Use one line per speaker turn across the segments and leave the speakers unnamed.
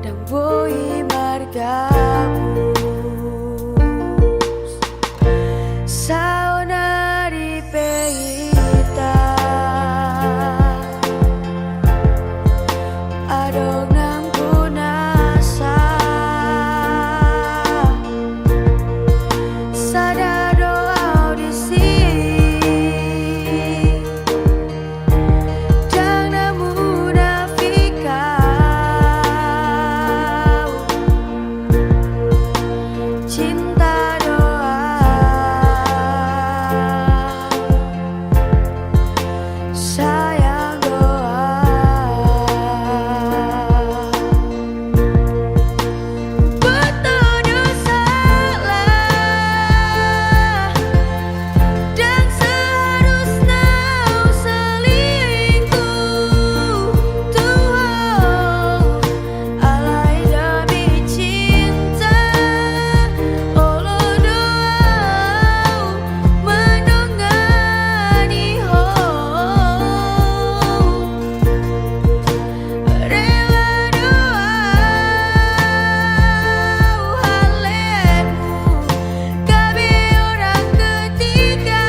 dan boi margabus sauna di peita adong nang kunasa sadado audisi jangan munafikau cinta doa sayang doa betul dosa salah dan seharusnya selingkuh Tuhan alai demi cinta Allah doa menungani ho rela doa halemu kami orang ketiga.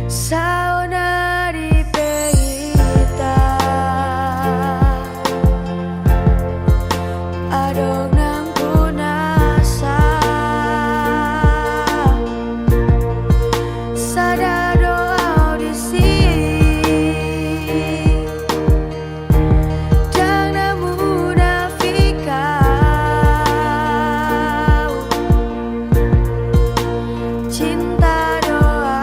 Sauna di peita adong nang kunasa sadado audisi jangan munafikau cinta doa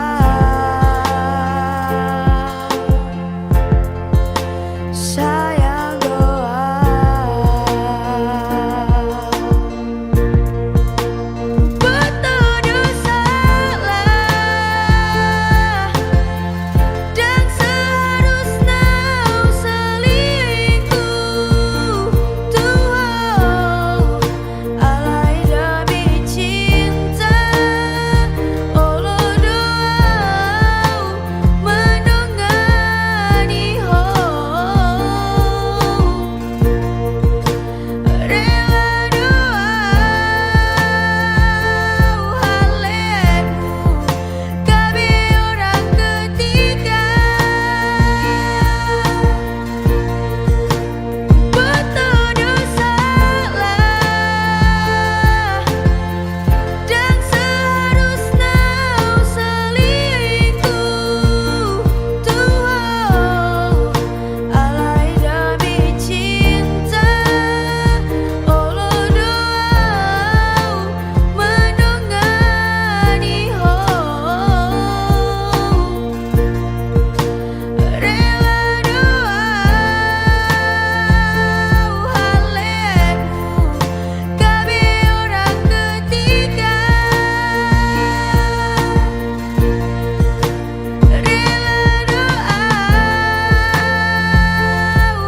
sayang doa betul dosa salah dan seharusnya selingkuh Tuhan alai demi cinta Allah doa menungani ho rela doa halemu kami orang ketiga betul dosa salah dan seharusnya selingkuh Tuhan alai demi cinta Allah doa menungani ho rela doa halemu kami orang ketiga rela doa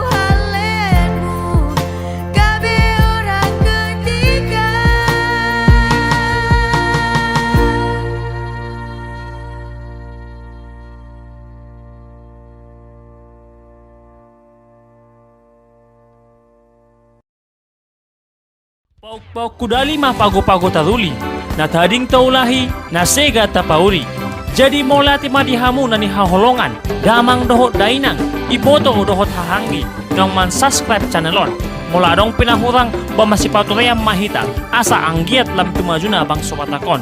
halemu kami orang ketiga.
Pauk-pauk kudali mah pago-pago taduli na tading taulahi na sega tapauri jadi molati madihamu nani haholongan damang dohot dainang iboto dohot hahanggi nang man subscribe channelon mola dong pinahurang ba masipatulayang mahita asa anggiat lam tumajuna bang sobatakon